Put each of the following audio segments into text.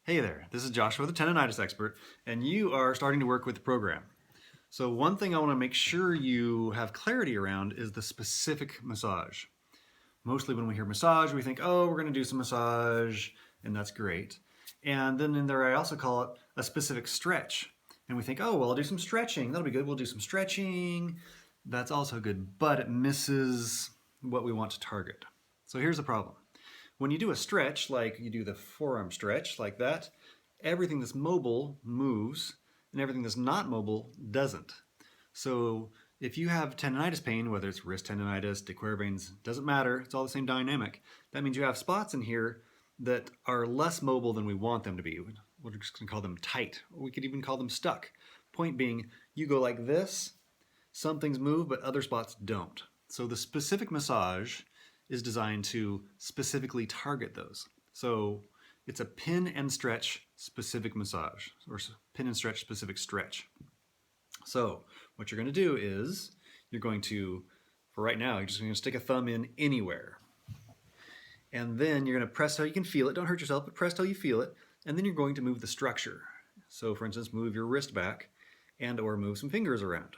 Hey there, this is Joshua, the tendonitis expert, and you are starting to work with the program. So one thing I want to make sure you have clarity around is the specific massage. Mostly when we hear massage, we think, oh, we're going to do some massage, and that's great. And then in there, I also call it a specific stretch. And we think, oh, well, I'll do some stretching. That'll be good. We'll do some stretching. That's also good, but it misses what we want to target. So here's the problem. When you do a stretch, like you do the forearm stretch like that, everything that's mobile moves and everything that's not mobile doesn't. So if you have tendonitis pain, whether it's wrist tendonitis, de Quervain's, doesn't matter, it's all the same dynamic. That means you have spots in here that are less mobile than we want them to be. We're just gonna call them tight, or we could even call them stuck. Point being, you go like this, some things move, but other spots don't. So the specific massage is designed to specifically target those. So it's a pin and stretch specific massage, or pin and stretch specific stretch. So what you're going to do is you're going to, for right now, you're just going to stick a thumb in anywhere. And then you're going to press how you can feel it. Don't hurt yourself, but press till you feel it. And then you're going to move the structure. So for instance, move your wrist back and or move some fingers around.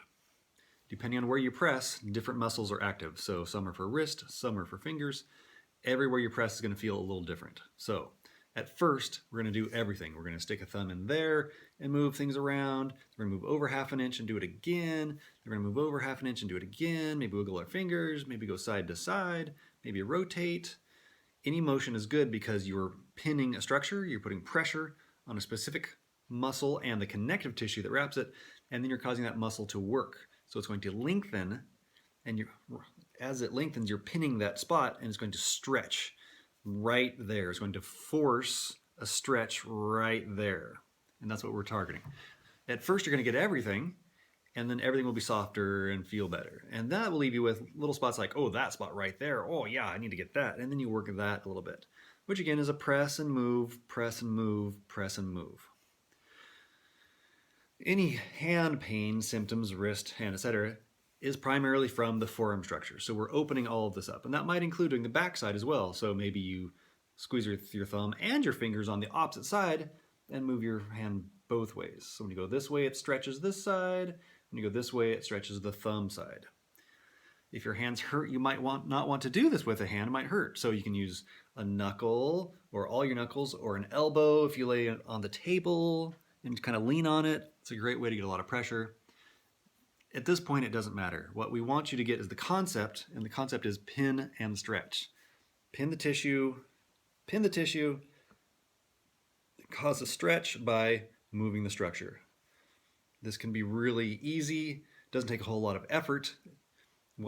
Depending on where you press, different muscles are active. So some are for wrist, some are for fingers. Everywhere you press is going to feel a little different. So at first, we're going to do everything. We're going to stick a thumb in there and move things around. We're going to move over half an inch and do it again. We're going to move over half an inch and do it again. Maybe wiggle our fingers, maybe go side to side, maybe rotate. Any motion is good because you're pinning a structure, you're putting pressure on a specific muscle and the connective tissue that wraps it, and then you're causing that muscle to work. So it's going to lengthen, and as it lengthens, you're pinning that spot, and it's going to stretch right there. It's going to force a stretch right there, and that's what we're targeting. At first, you're going to get everything, and then everything will be softer and feel better. And that will leave you with little spots like, oh, that spot right there. Oh, yeah, I need to get that. And then you work that a little bit, which again is a press and move, press and move, press and move. Any hand pain symptoms, wrist, hand, etc., is primarily from the forearm structure. So we're opening all of this up. And that might include doing the back side as well. So maybe you squeeze your thumb and your fingers on the opposite side and move your hand both ways. So when you go this way, it stretches this side. When you go this way, it stretches the thumb side. If your hands hurt, you might not want to do this with a hand. It might hurt. So you can use a knuckle or all your knuckles or an elbow if you lay it on the table and kind of lean on it. It's a great way to get a lot of pressure. At this point, it doesn't matter. What we want you to get is the concept, and the concept is pin and stretch. Pin the tissue, cause a stretch by moving the structure. This can be really easy, doesn't take a whole lot of effort.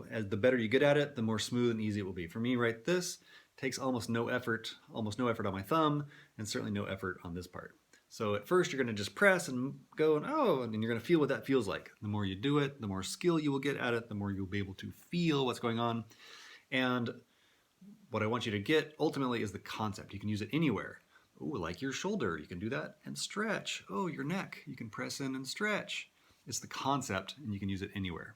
As the better you get at it, the more smooth and easy it will be. For me, right, this takes almost no effort on my thumb, and certainly no effort on this part. So at first you're going to just press and go and and you're going to feel what that feels like. The more you do it, the more skill you will get at it, the more you'll be able to feel what's going on. And what I want you to get ultimately is the concept. You can use it anywhere. Oh, like your shoulder, you can do that and stretch. Oh, your neck, you can press in and stretch. It's the concept and you can use it anywhere.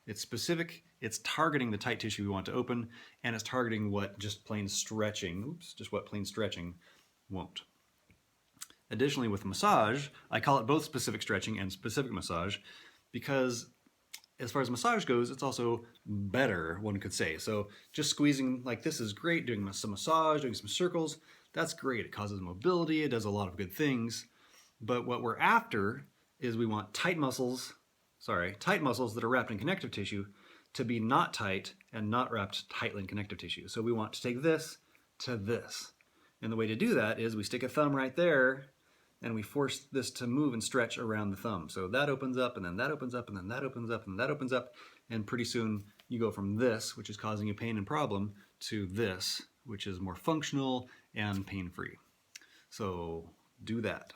It's specific, it's targeting the tight tissue we want to open, and it's targeting what just plain stretching won't. Additionally, with massage, I call it both specific stretching and specific massage because as far as massage goes, it's also better, one could say. So just squeezing like this is great, doing some massage, doing some circles, that's great. It causes mobility, it does a lot of good things. But what we're after is we want tight muscles that are wrapped in connective tissue to be not tight and not wrapped tightly in connective tissue. So we want to take this to this. And the way to do that is we stick a thumb right there and we force this to move and stretch around the thumb. So that opens up, and then that opens up, and then that opens up, and that opens up, and pretty soon you go from this, which is causing you pain and problem, to this, which is more functional and pain-free. So do that.